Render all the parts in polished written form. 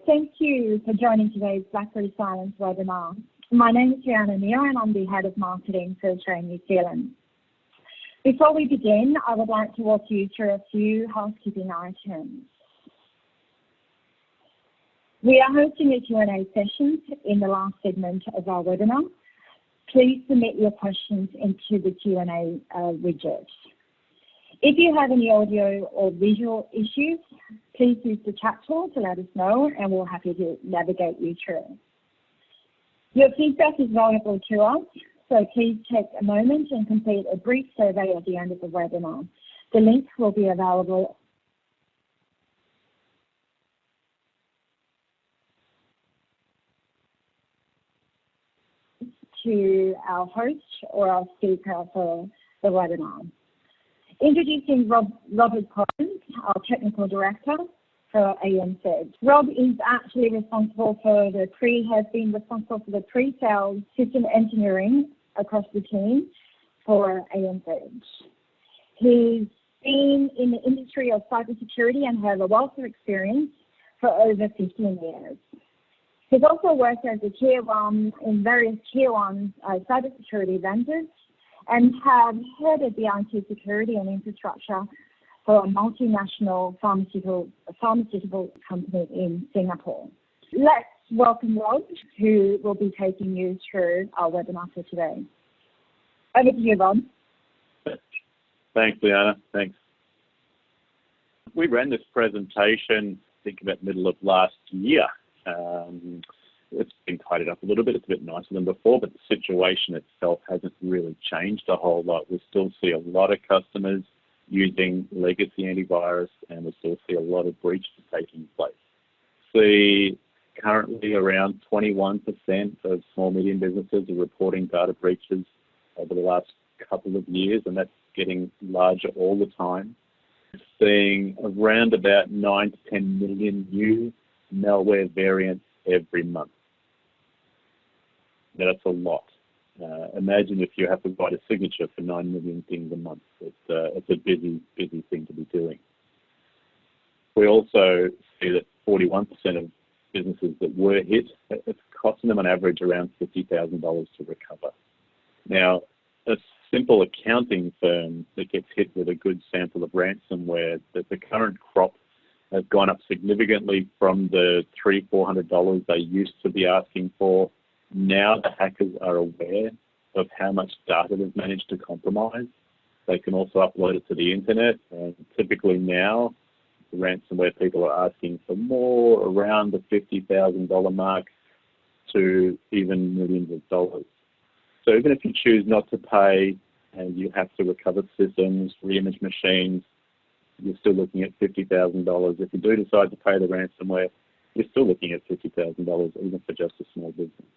Thank you for joining today's Blackberry Silence webinar. My name is Rihanna Neal and I'm the Head of Marketing for Australia and New Zealand. Before we begin, I would like to walk you through a few housekeeping items. We are hosting a Q&A session in the last segment of our webinar. Please submit your questions into the Q&A widget. If you have any audio or visual issues, please use the chat tool to let us know and we're happy to navigate you through. Your feedback is valuable to us, so please take a moment and complete a brief survey at the end of the webinar. The link will be available to our host or our speaker for the webinar. Introducing Robert Collins, our Technical Director for ANZ. Rob is actually responsible for has been responsible for the pre-sales system engineering across the team for ANZ. He's been in the industry of cybersecurity and has a wealth of experience for over 15 years. He's also worked as a tier one in various tier one cybersecurity vendors and have headed the IT security and infrastructure for a multinational pharmaceutical company in Singapore. Let's welcome Rob, who will be taking you through our webinar for today. Over to you, Rob. Thanks, Liana. Thanks. We ran this presentation, I think about middle of last year. It's been tidied up a little bit. It's a bit nicer than before, but the situation itself hasn't really changed a whole lot. We still see a lot of customers using legacy antivirus, and we still see a lot of breaches taking place. See, currently around 21% of small, medium businesses are reporting data breaches over the last couple of years, and that's getting larger all the time. We're seeing around about 9 to 10 million new malware variants every month. Now, that's a lot. Imagine if you have to write a signature for 9 million things a month. It's a busy thing to be doing. We also see that 41% of businesses that were hit, it's costing them on average around $50,000 to recover. Now, a simple accounting firm that gets hit with a good sample of ransomware, that the current crop has gone up significantly from the $300-400 they used to be asking for. Now the hackers are aware of how much data they've managed to compromise. They can also upload it to the internet, and typically now the ransomware people are asking for more around the $50,000 mark to even millions of dollars. So even if you choose not to pay and you have to recover systems, re-image machines, you're still looking at $50,000. If you do decide to pay the ransomware, you're still looking at $50,000 even for just a small business.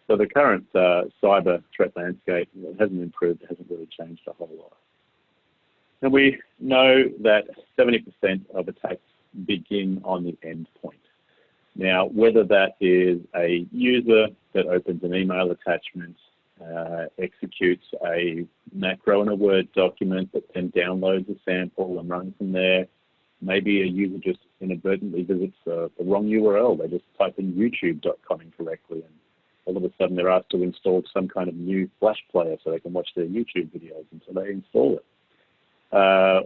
So the current cyber threat landscape hasn't improved, it hasn't really changed a whole lot. And we know that 70% of attacks begin on the endpoint. Now, whether that is a user that opens an email attachment, executes a macro in a Word document that then downloads a sample and runs from there, maybe a user just inadvertently visits the wrong URL. They just type in youtube.com incorrectly, and all of a sudden they're asked to install some kind of new Flash player so they can watch their YouTube videos, and so they install it.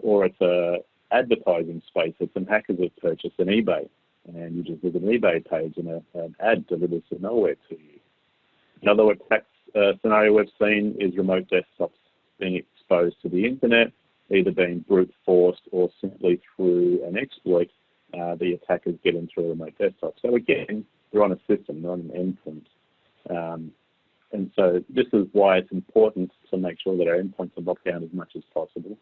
Or it's a advertising space that some hackers have purchased on eBay, and you just visit an eBay page and an ad delivers to nowhere to you. Another attack scenario we've seen is remote desktops being exposed to the internet, either being brute forced or simply through an exploit. The attackers get into a remote desktop. So again, they're on a system, not an endpoint. And so this is why it's important to make sure that our endpoints are locked down as much as possible.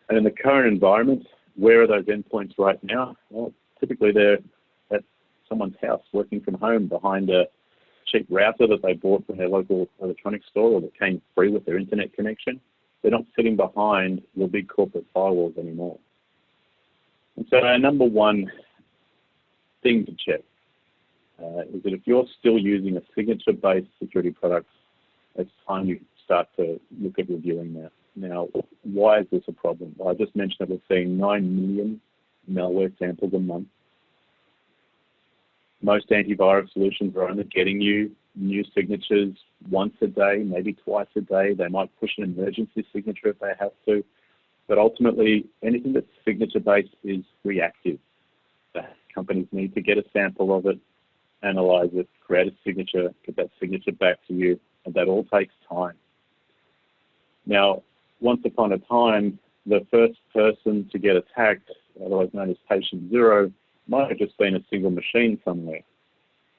And in the current environment, where are those endpoints right now? Well, typically they're at someone's house working from home behind a cheap router that they bought from their local electronics store or that came free with their internet connection. They're not sitting behind your big corporate firewalls anymore. And so our number one thing to check is that if you're still using a signature-based security product, it's time you start to look at reviewing that. Now, why is this a problem? Well, I just mentioned that we're seeing 9 million malware samples a month. Most antivirus solutions are only getting you new signatures once a day, maybe twice a day. They might push an emergency signature if they have to. But ultimately, anything that's signature-based is reactive. The companies need to get a sample of it, analyze it, create a signature, get that signature back to you, and that all takes time. Now, once upon a time, the first person to get attacked, otherwise known as patient zero, might have just been a single machine somewhere.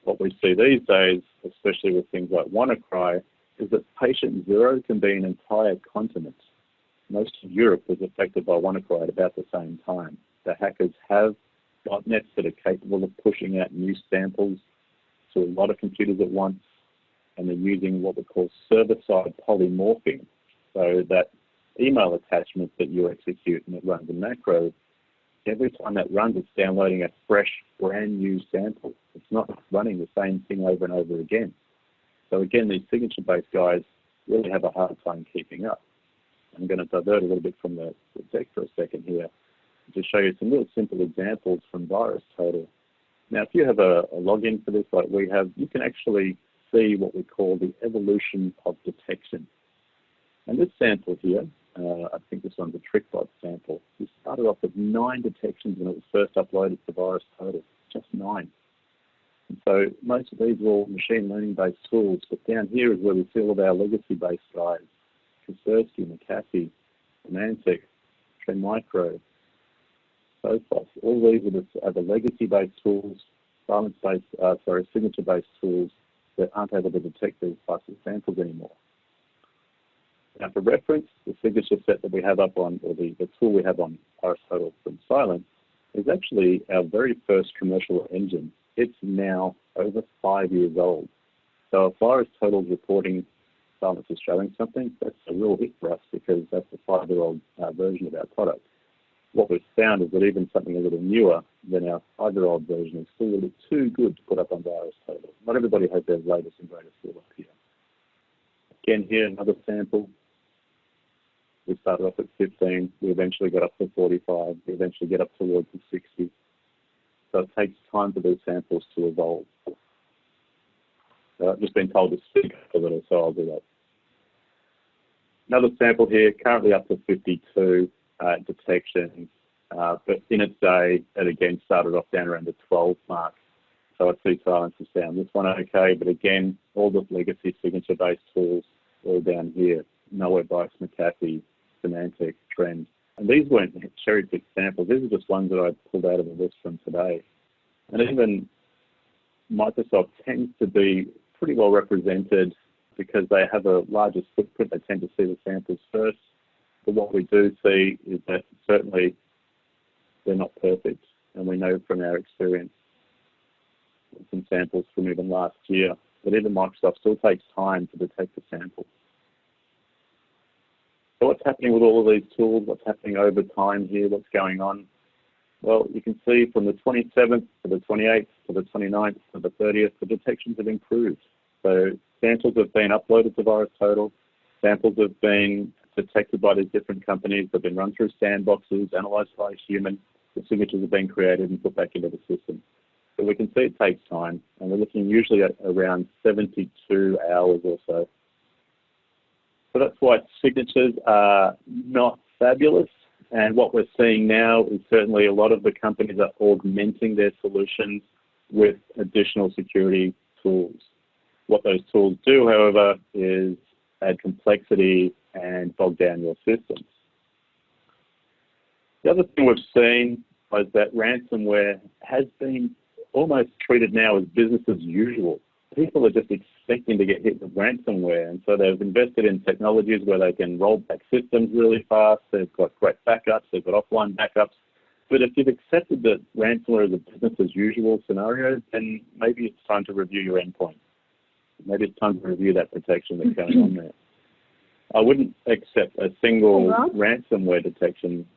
What we see these days, especially with things like WannaCry, is that patient zero can be an entire continent. Most of Europe was affected by WannaCry at about the same time. The hackers have botnets that are capable of pushing out new samples to a lot of computers at once, and they're using what we call server-side polymorphing. So that email attachment that you execute and it runs a macro, every time that runs, it's downloading a fresh, brand new sample. It's not running the same thing over and over again. So again, these signature-based guys really have a hard time keeping up. I'm going to divert a little bit from the deck for a second here to show you some real simple examples from VirusTotal. Now, if you have a login for this like we have, you can actually see what we call the evolution of detection. And this sample here, I think this one's a TrickBot sample. We started off with 9 detections when it was first uploaded to VirusTotal, just 9. And so most of these are all machine learning-based tools, but down here is where we see all of our legacy-based guys, Kaspersky, McAfee, Symantec, Trend Micro, Sophos. All these are the legacy-based tools, signature-based tools that aren't able to detect these types of samples anymore. Now, for reference, the signature set that we have up on, or the tool we have on VirusTotal from Cylance, is actually our very first commercial engine. It's now over 5 years old. So if VirusTotal's reporting Cylance is showing something, that's a real hit for us because that's a 5-year-old version of our product. What we've found is that even something a little newer than our 5-year-old version is still a little too good to put up on VirusTotal. Not everybody has their latest and greatest tool up here. Again, here, another sample. We started off at 15, we eventually got up to 45, we eventually get up towards the 60. So it takes time for these samples to evolve. I've just been told to speak up a little, so I'll do that. Another sample here, currently up to 52 detections, but in its day, it again started off down around the 12 mark. So I see Cylance has found this one okay, but again, all the legacy signature-based tools all down here. Nowherebytes, McAfee, Symantec, Trend. And these weren't cherry-picked samples. These are just ones that I pulled out of the list from today. And even Microsoft tends to be pretty well represented because they have a larger footprint. They tend to see the samples first. But what we do see is that certainly they're not perfect. And we know from our experience with some samples from even last year that even Microsoft still takes time to detect the sample. So what's happening with all of these tools? What's happening over time here? What's going on? Well, you can see from the 27th to the 28th to the 29th to the 30th, the detections have improved. So samples have been uploaded to VirusTotal. Samples have been detected by these different companies. They've been run through sandboxes, analyzed by a human. The signatures have been created and put back into the system. So we can see it takes time, and we're looking usually at around 72 hours or so. So that's why signatures are not fabulous. And what we're seeing now is certainly a lot of the companies are augmenting their solutions with additional security tools. What those tools do, however, is add complexity and bog down your systems. The other thing we've seen is that ransomware has been almost treated now as business as usual. People are just expecting to get hit with ransomware, and so they've invested in technologies where they can roll back systems really fast. They've got great backups, they've got offline backups. But if you've accepted that ransomware is a business as usual scenario, then maybe it's time to review your endpoint. Maybe it's time to review that protection that's going on there. I wouldn't accept a single ransomware detection.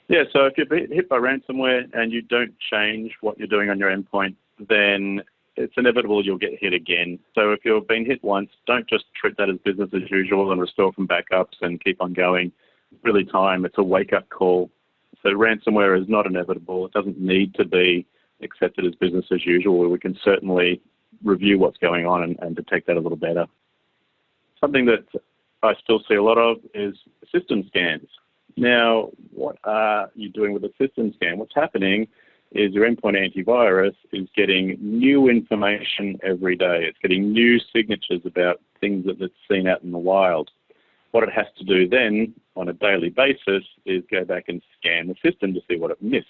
Yeah, so if you're hit by ransomware and you don't change what you're doing on your endpoint, then it's inevitable you'll get hit again. So if you've been hit once, don't just treat that as business as usual and restore from backups and keep on going. It's really time. It's a wake-up call. So ransomware is not inevitable. It doesn't need to be. accept it as business as usual. We can certainly review what's going on and detect that a little better. Something that I still see a lot of is system scans. Now, what are you doing with a system scan? What's happening is your endpoint antivirus is getting new information every day. It's getting new signatures about things that it's seen out in the wild. What it has to do then on a daily basis is go back and scan the system to see what it missed.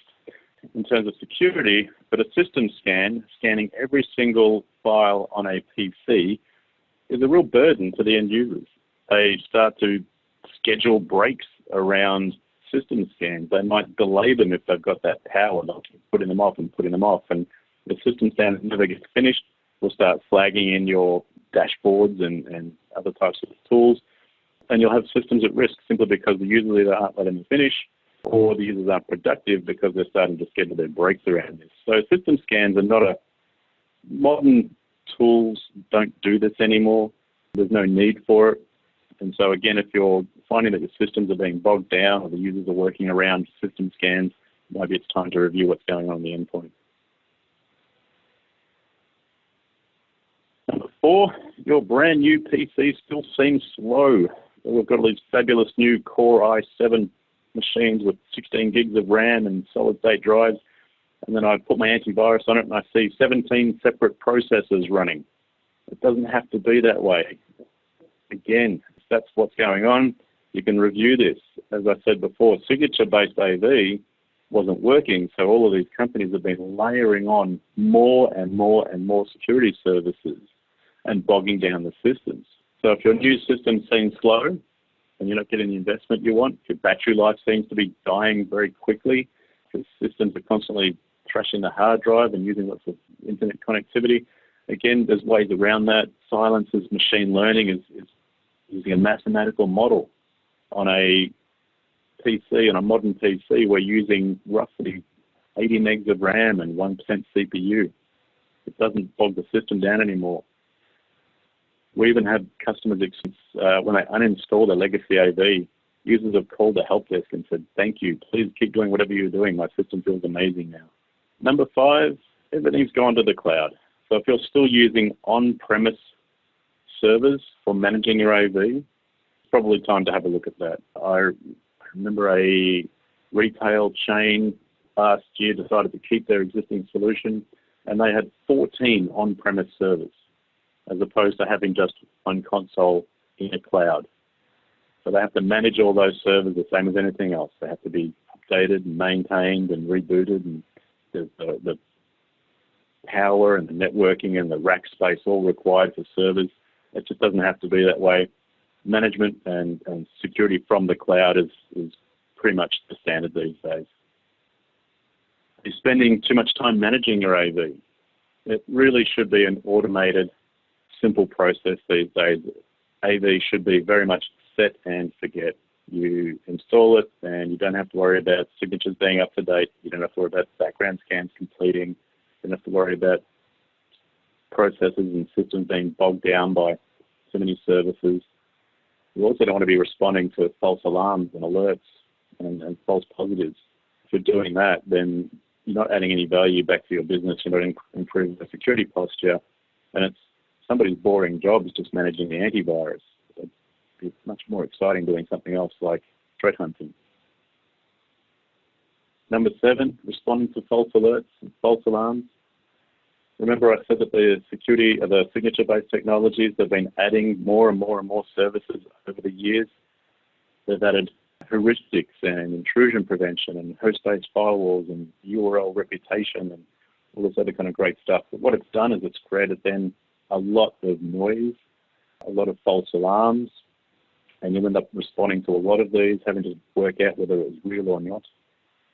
In terms of security, but a system scan, scanning every single file on a PC, is a real burden to the end users. They start to schedule breaks around system scans. They might delay them if they've got that power. They'll keep putting them off, and the system scan never gets finished. Will start flagging in your dashboards and other types of tools, and you'll have systems at risk simply because the users either aren't letting them finish, or the users aren't productive because they're starting to schedule their breaks around this. So system scans are not modern tools don't do this anymore. There's no need for it. And so again, if you're finding that your systems are being bogged down or the users are working around system scans, maybe it's time to review what's going on the endpoint. Number 4, your brand new PC still seems slow. We've got all these fabulous new Core i7 machines with 16 gigs of RAM and solid-state drives, and then I put my antivirus on it and I see 17 separate processes running. It doesn't have to be that way. Again, if that's what's going on, you can review this. As I said before, signature-based AV wasn't working, so all of these companies have been layering on more and more and more security services and bogging down the systems. So if your new system seems slow and you're not getting the investment you want, your battery life seems to be dying very quickly because systems are constantly trashing the hard drive and using lots of internet connectivity. Again, there's ways around that. Cylance's machine learning is using a mathematical model on a PC, on a modern PC. We're using roughly 80 megs of RAM and 1% CPU. It doesn't bog the system down anymore. We even have customers, when they uninstall their legacy AV, users have called the help desk and said, thank you, please keep doing whatever you're doing. My system feels amazing now. Number 5, everything's gone to the cloud. So if you're still using on-premise servers for managing your AV, it's probably time to have a look at that. I remember a retail chain last year decided to keep their existing solution, and they had 14 on-premise servers, as opposed to having just one console in a cloud. So they have to manage all those servers the same as anything else. They have to be updated and maintained and rebooted, and the power and the networking and the rack space all required for servers. It just doesn't have to be that way. Management and security from the cloud is pretty much the standard these days. You're spending too much time managing your AV. It really should be an automated, simple process these days. AV should be very much set and forget. You install it and you don't have to worry about signatures being up to date. You don't have to worry about background scans completing. You don't have to worry about processes and systems being bogged down by so many services. You also don't want to be responding to false alarms and alerts and false positives. If you're doing that, then you're not adding any value back to your business. You're not improving the security posture. And it's somebody's boring job is just managing the antivirus. It's much more exciting doing something else like threat hunting. Number 7, responding to false alerts and false alarms. Remember I said that the signature-based technologies, they've been adding more and more and more services over the years. They've added heuristics and intrusion prevention and host-based firewalls and URL reputation and all this other kind of great stuff. But what it's done is it's created then a lot of noise, a lot of false alarms, and you end up responding to a lot of these, having to work out whether it was real or not.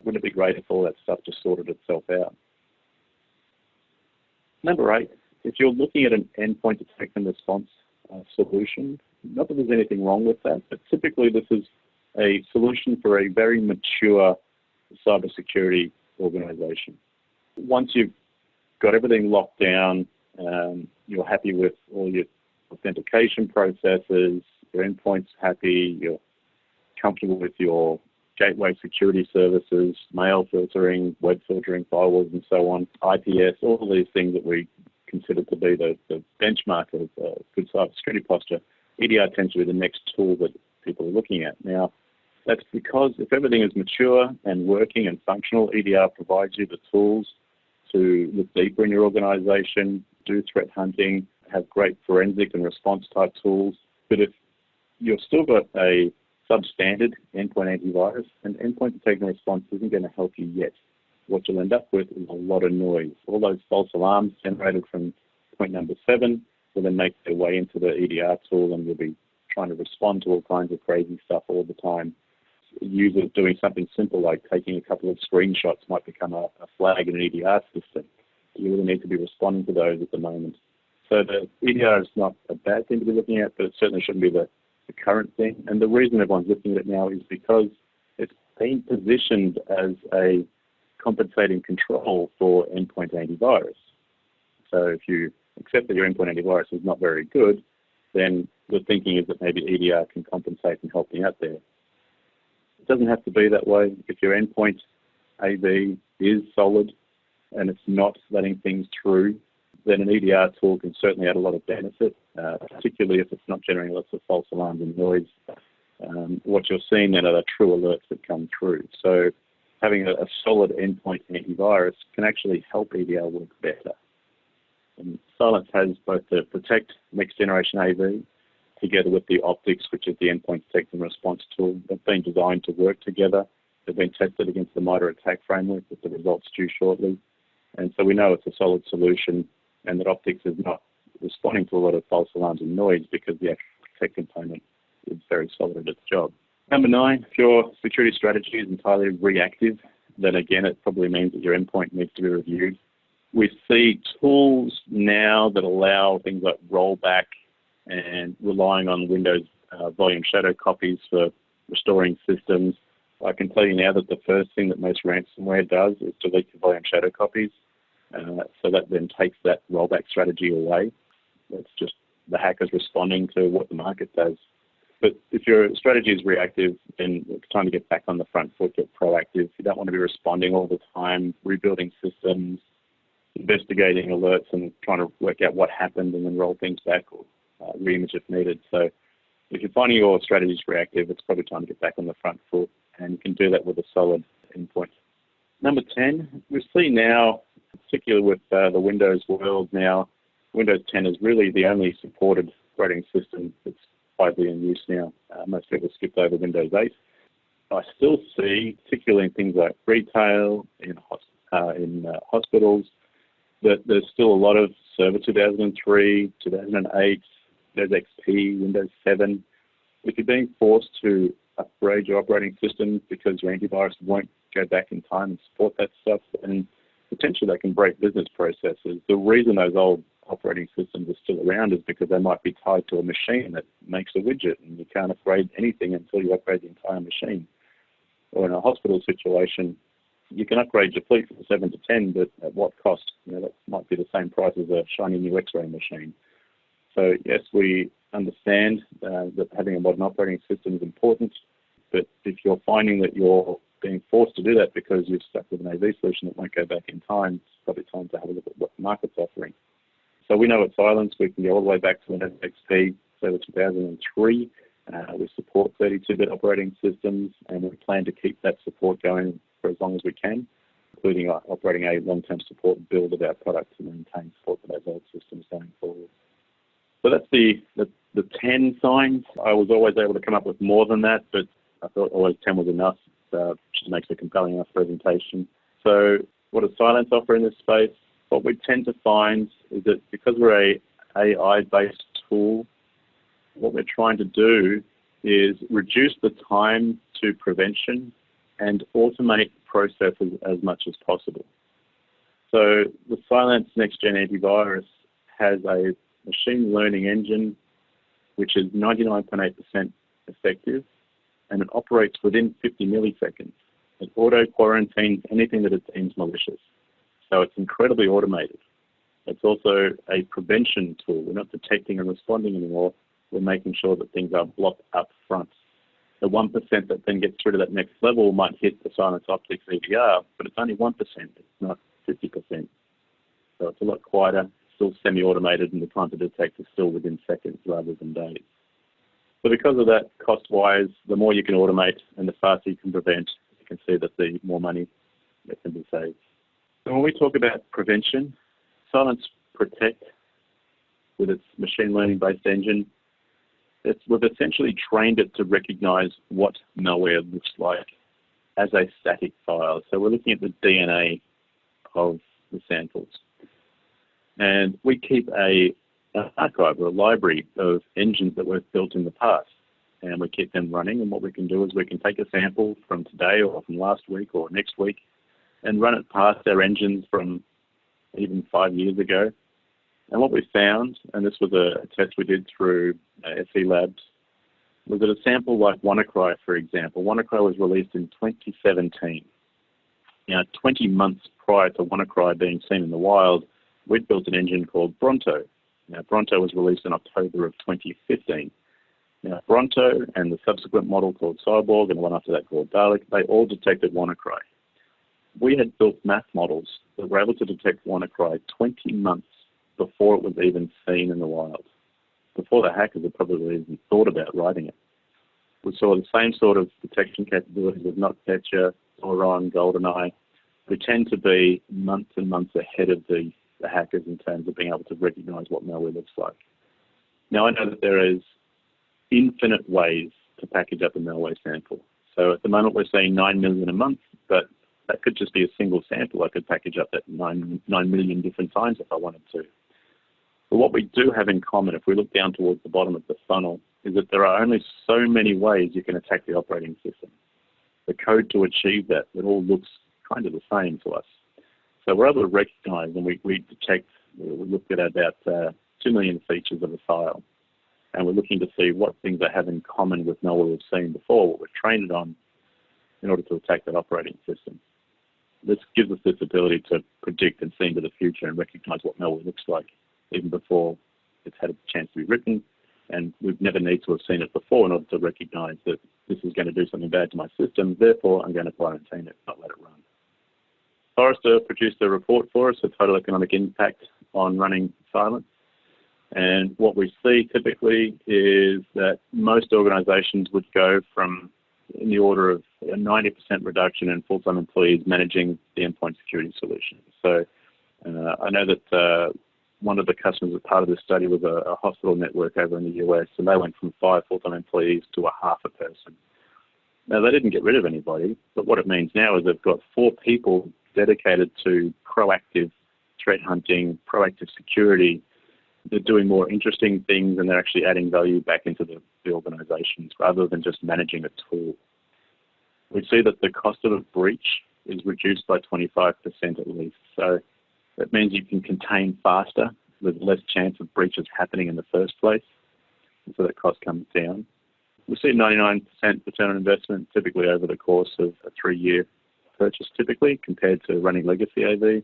Wouldn't it be great if all that stuff just sorted itself out? Number 8, if you're looking at an endpoint detection response solution, not that there's anything wrong with that, but typically this is a solution for a very mature cybersecurity organization. Once you've got everything locked down, you're happy with all your authentication processes, your endpoint's happy, you're comfortable with your gateway security services, mail filtering, web filtering, firewalls and so on, IPS, all of these things that we consider to be the benchmark of good cybersecurity posture. EDR tends to be the next tool that people are looking at. Now, that's because if everything is mature and working and functional, EDR provides you the tools to look deeper in your organization, do threat hunting, have great forensic and response type tools. But if you've still got a substandard endpoint antivirus, and endpoint detection and response isn't going to help you yet. What you'll end up with is a lot of noise. All those false alarms generated from point number 7 will then make their way into the EDR tool, and you'll be trying to respond to all kinds of crazy stuff all the time. Users doing something simple like taking a couple of screenshots might become a flag in an EDR system. You really need to be responding to those at the moment. So the EDR is not a bad thing to be looking at, but it certainly shouldn't be the current thing. And the reason everyone's looking at it now is because it's been positioned as a compensating control for endpoint antivirus. So if you accept that your endpoint antivirus is not very good, then the thinking is that maybe EDR can compensate and help you out there. It doesn't have to be that way. If your endpoint AV is solid and it's not letting things through, then an EDR tool can certainly add a lot of benefit, particularly if it's not generating lots of false alarms and noise. What you're seeing then are the true alerts that come through. So having a solid endpoint antivirus can actually help EDR work better. And Cylance has both the Protect Next Generation AV together with the Optics, which is the endpoint detection and response tool. They've been designed to work together. They've been tested against the MITRE ATT&CK framework with the results due shortly. And so we know it's a solid solution, and that Optics is not responding to a lot of false alarms and noise because the actual Protect component is very solid at its job. Number 9, if your security strategy is entirely reactive, then again, it probably means that your endpoint needs to be reviewed. We see tools now that allow things like rollback and relying on Windows volume shadow copies for restoring systems. I can tell you now that the first thing that most ransomware does is delete your volume shadow copies. So that then takes that rollback strategy away. It's just the hackers responding to what the market does. But if your strategy is reactive, then it's time to get back on the front foot, get proactive. You don't want to be responding all the time, rebuilding systems, investigating alerts and trying to work out what happened and then roll things back or reimage if needed. So if you're finding your strategy is reactive, it's probably time to get back on the front foot, and you can do that with a solid endpoint. Number 10, we see now, particularly with the Windows world now, Windows 10 is really the only supported operating system that's widely in use now. Most people skipped over Windows 8. I still see, particularly in things like retail, in hospitals, that there's still a lot of Server 2003, 2008, Windows XP, Windows 7. If you're being forced to upgrade your operating system because your antivirus won't go back in time and support that stuff, then potentially that can break business processes. The reason those old operating systems are still around is because they might be tied to a machine that makes a widget, and you can't upgrade anything until you upgrade the entire machine. Or in a hospital situation, you can upgrade your fleet from 7 to 10, but at what cost? That might be the same price as a shiny new X-ray machine. So yes, we understand that having a modern operating system is important, but if you're finding that you're being forced to do that because you're stuck with an AV solution that won't go back in time, it's probably time to have a look at what the market's offering. So we know at Cylance we can go all the way back to Windows XP, Server 2003. We support 32-bit operating systems, and we plan to keep that support going for as long as we can, including operating a long-term support build of our product to maintain support for those old systems going forward. So that's the 10 signs. I was always able to come up with more than that, but I thought always 10 was enough. Which makes a compelling enough presentation. So what does Cylance offer in this space? What we tend to find is that because we're a AI-based tool, what we're trying to do is reduce the time to prevention and automate processes as much as possible. So the Cylance Next Gen Antivirus has a machine learning engine which is 99.8% effective, and it operates within 50 milliseconds. It auto-quarantines anything that it deems malicious. So it's incredibly automated. It's also a prevention tool. We're not detecting and responding anymore. We're making sure that things are blocked up front. The 1% that then gets through to that next level might hit the Cylance Optics EDR, but it's only 1%. It's not 50%. So it's a lot quieter, still semi-automated, and the time to detect is still within seconds rather than days. So because of that, cost-wise, the more you can automate and the faster you can prevent, you can see that the more money that can be saved. So when we talk about prevention, Cylance Protect, with its machine learning-based engine, we've essentially trained it to recognize what malware looks like as a static file. So we're looking at the DNA of the samples. And we keep an archive or a library of engines that we've built in the past. And we keep them running. And what we can do is we can take a sample from today or from last week or next week and run it past our engines from even 5 years ago. And what we found, and this was a test we did through SE Labs, was that a sample like WannaCry, for example, WannaCry was released in 2017. Now, 20 months prior to WannaCry being seen in the wild, we'd built an engine called Bronto. Now, Bronto was released in October of 2015. Now, Bronto and the subsequent model called Cyborg and the one after that called Dalek, they all detected WannaCry. We had built math models that were able to detect WannaCry 20 months before it was even seen in the wild, before the hackers had probably even thought about writing it. We saw the same sort of detection capabilities with NotPetya, Sauron, GoldenEye. We tend to be months and months ahead of the hackers in terms of being able to recognize what malware looks like. Now, I know that there is infinite ways to package up a malware sample. So at the moment, we're saying 9 million a month, but that could just be a single sample. I could package up that 9 million different times if I wanted to. But what we do have in common, if we look down towards the bottom of the funnel, is that there are only so many ways you can attack the operating system. The code to achieve that, it all looks kind of the same to us. So we're able to recognize, and we looked at about 2 million features of a file. And we're looking to see what things they have in common with malware we've seen before, what we've trained it on, in order to attack that operating system. This gives us this ability to predict and see into the future and recognize what malware looks like even before it's had a chance to be written, and we've never need to have seen it before in order to recognize that this is going to do something bad to my system, therefore I'm going to quarantine it, not let it run. Forrester produced a report for us, a total economic impact on running Cylance, and what we see typically is that most organizations would go from in the order of a 90% reduction in full-time employees managing the endpoint security solution. So I know that one of the customers as part of this study was a hospital network over in the US, and they went from 5 full-time employees to a half a person. Now, they didn't get rid of anybody, but what it means now is they've got 4 people dedicated to proactive threat hunting, proactive security. They're doing more interesting things, and they're actually adding value back into the organizations rather than just managing a tool. We see that the cost of a breach is reduced by 25% at least. So that means you can contain faster with less chance of breaches happening in the first place. And so that cost comes down. We see 99% return on investment typically over the course of a 3-year purchase typically compared to running legacy AV.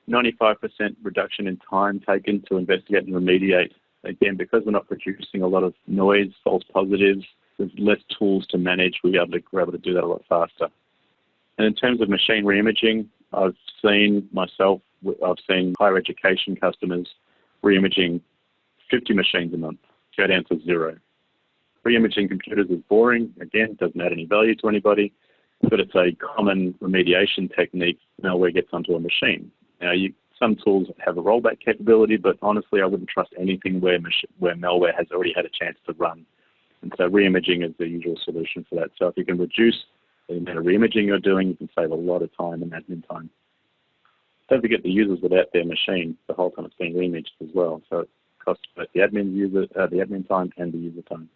95% reduction in time taken to investigate and remediate. Again, because we're not producing a lot of noise, false positives, there's less tools to manage. We're able to do that a lot faster. And in terms of machine reimaging, I've seen higher education customers reimaging 50 machines a month, go down to 0. Reimaging computers is boring. Again, it doesn't add any value to anybody, but it's a common remediation technique. Malware gets onto a machine. Now, some tools have a rollback capability, but honestly, I wouldn't trust anything where malware has already had a chance to run. And so reimaging is the usual solution for that. So if you can reduce the amount of reimaging you're doing, you can save a lot of time and admin time. Don't forget the users without their machine the whole time it's being reimaged as well. So it costs both the admin time and the user time.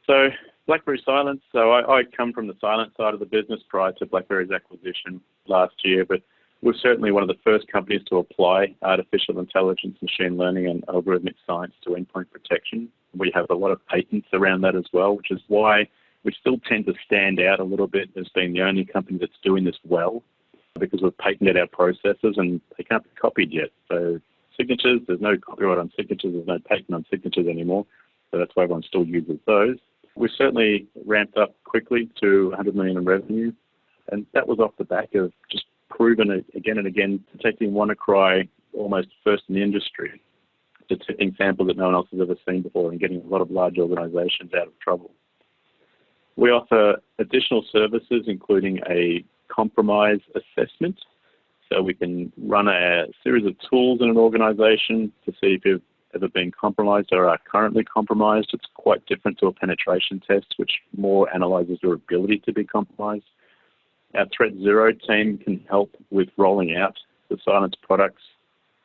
So Blackberry Silence. So I come from the Cylance side of the business prior to Blackberry's acquisition last year, but we're certainly one of the first companies to apply artificial intelligence, machine learning, and algorithmic science to endpoint protection. We have a lot of patents around that as well, which is why we still tend to stand out a little bit as being the only company that's doing this well, because we've patented our processes and they can't be copied yet. So signatures. There's no copyright on signatures. There's no patent on signatures anymore. So that's why everyone still uses those. We certainly ramped up quickly to 100 million in revenue. And that was off the back of just proven it again and again, detecting WannaCry almost first in the industry, detecting samples that no one else has ever seen before and getting a lot of large organizations out of trouble. We offer additional services, including a compromise assessment. So we can run a series of tools in an organization to see if you've ever been compromised or are currently compromised. It's quite different to a penetration test, which more analyzes your ability to be compromised. Our Threat Zero team can help with rolling out the Cylance products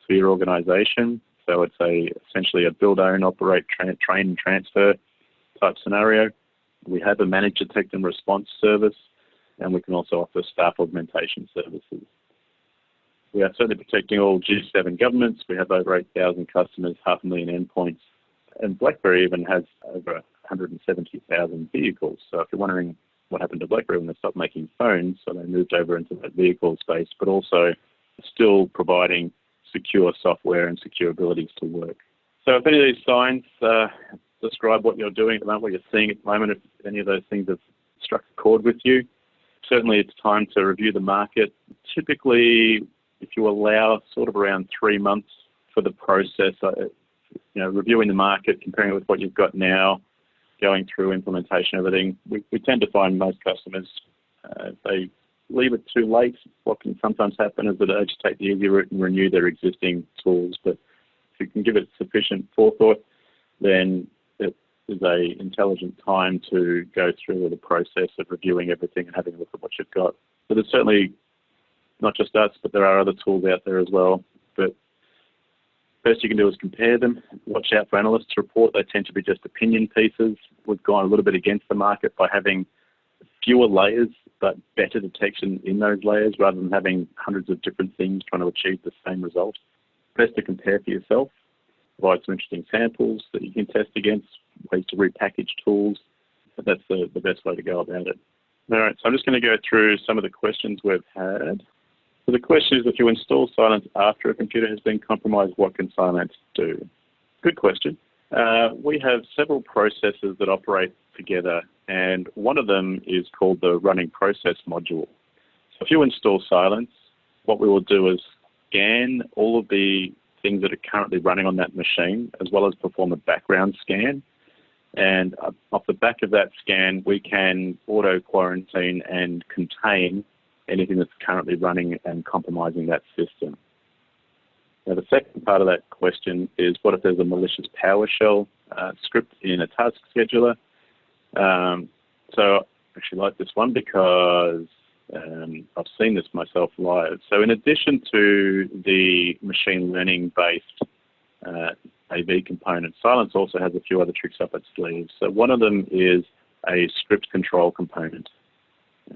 to your organization. So it's essentially a build, own, operate, train and transfer type scenario. We have a managed detect and response service, and we can also offer staff augmentation services. We are certainly protecting all G7 governments. We have over 8,000 customers, 500,000 endpoints, and BlackBerry even has over 170,000 vehicles. So if you're wondering what happened to BlackBerry when they stopped making phones, so they moved over into that vehicle space, but also still providing secure software and secure abilities to work. So if any of these signs describe what you're doing at the moment, what you're seeing at the moment, if any of those things have struck a chord with you, certainly it's time to review the market. Typically, if you allow sort of around 3 months for the process, reviewing the market, comparing it with what you've got now, going through implementation, everything, we tend to find most customers, if they leave it too late, what can sometimes happen is that they just take the easy route and renew their existing tools. But if you can give it sufficient forethought, then it is an intelligent time to go through the process of reviewing everything and having a look at what you've got. But it's certainly not just us, but there are other tools out there as well. But first you can do is compare them. Watch out for analysts' report. They tend to be just opinion pieces. We've gone a little bit against the market by having fewer layers, but better detection in those layers rather than having hundreds of different things trying to achieve the same result. Best to compare for yourself. Provide some interesting samples that you can test against, ways to repackage tools. But that's the best way to go about it. All right, so I'm just going to go through some of the questions we've had. So the question is, if you install Cylance after a computer has been compromised, what can Cylance do? Good question. We have several processes that operate together, and one of them is called the running process module. So if you install Cylance, what we will do is scan all of the things that are currently running on that machine, as well as perform a background scan. And off the back of that scan, we can auto-quarantine and contain anything that's currently running and compromising that system. Now, the second part of that question is, what if there's a malicious PowerShell script in a task scheduler? So I actually like this one because I've seen this myself live. So in addition to the machine learning-based AV component, Cylance also has a few other tricks up its sleeves. So one of them is a script control component.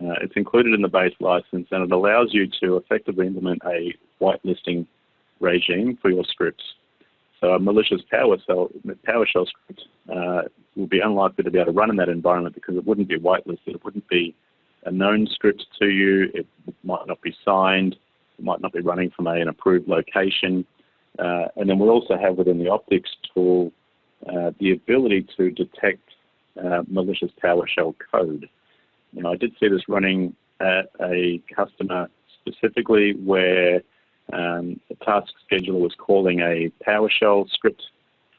It's included in the base license, and it allows you to effectively implement a whitelisting regime for your scripts. So a malicious PowerShell script will be unlikely to be able to run in that environment because it wouldn't be whitelisted. It wouldn't be a known script to you. It might not be signed. It might not be running from an approved location. And then we'll also have within the optics tool the ability to detect malicious PowerShell code. I did see this running at a customer specifically where the task scheduler was calling a PowerShell script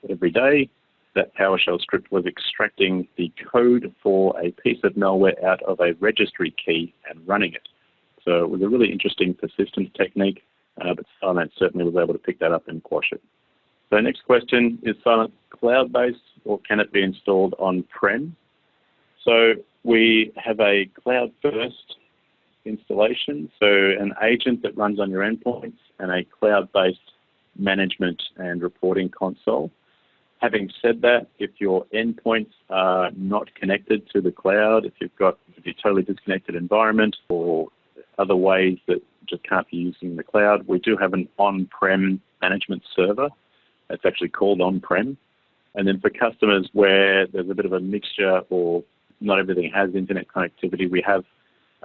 every day. That PowerShell script was extracting the code for a piece of malware out of a registry key and running it. So it was a really interesting persistence technique, but Cylance certainly was able to pick that up and quash it. So next question, is Cylance cloud-based or can it be installed on-prem? So we have a cloud-first installation, so an agent that runs on your endpoints and a cloud-based management and reporting console. Having said that, if your endpoints are not connected to the cloud, if you've got a totally disconnected environment or other ways that just can't be used in the cloud, we do have an on-prem management server. It's actually called on-prem. And then for customers where there's a bit of a mixture or not everything has internet connectivity, we have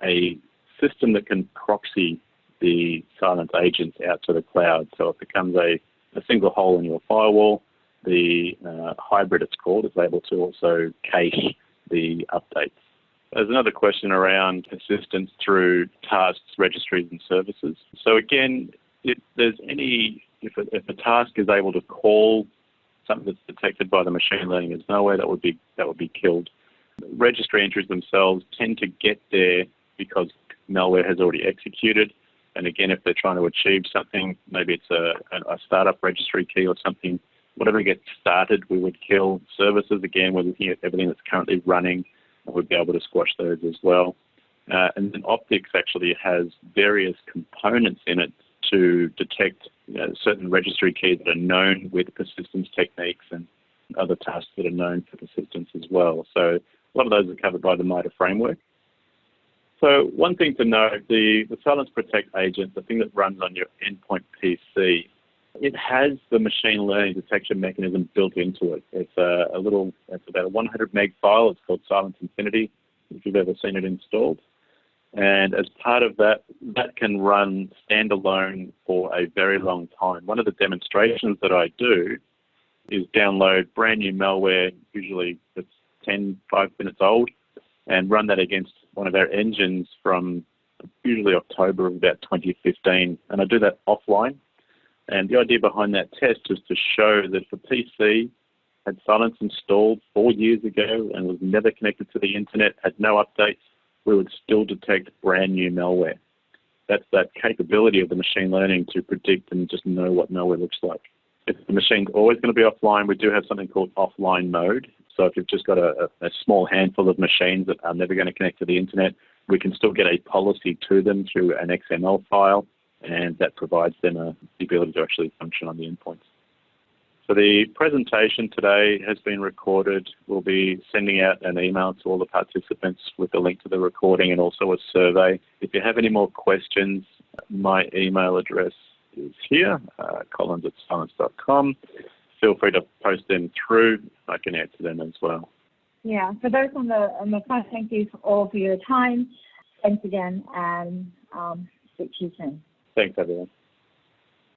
a system that can proxy the Cylance agents out to the cloud. So it becomes a a single hole in your firewall. The hybrid, it's called, is able to also cache the updates. There's another question around persistence through tasks, registries, and services. So again, if a task is able to call something that's detected by the machine learning as malware, that would be killed. Registry entries themselves tend to get there because malware has already executed. And again, if they're trying to achieve something, maybe it's a startup registry key or something, whatever gets started, we would kill. Services, again, we're looking at everything that's currently running, and we'd be able to squash those as well. And then Optics actually has various components in it to detect certain registry keys that are known with persistence techniques and other tasks that are known for persistence as well. So a lot of those are covered by the MITRE framework. So one thing to note, the Cylance Protect agent, the thing that runs on your Endpoint PC, it has the machine learning detection mechanism built into it. It's it's about a 100 meg file. It's called Cylance Infinity, if you've ever seen it installed. And as part of that, that can run standalone for a very long time. One of the demonstrations that I do is download brand new malware, usually it's 5 minutes old, and run that against one of our engines from usually October of about 2015. And I do that offline. And the idea behind that test is to show that if a PC had Cylance installed 4 years ago and was never connected to the internet, had no updates, we would still detect brand new malware. That's that capability of the machine learning to predict and just know what malware looks like. If the machine's always going to be offline, we do have something called offline mode. So if you've just got a small handful of machines that are never going to connect to the internet, we can still get a policy to them through an XML file, and that provides them the ability to actually function on the endpoints. So the presentation today has been recorded. We'll be sending out an email to all the participants with a link to the recording and also a survey. If you have any more questions, my email address is here, collins@cylance.com. Feel free to post them through. I can answer them as well. Yeah, for those on the phone, thank you all for your time. Thanks again, and speak to you soon. Thanks, everyone.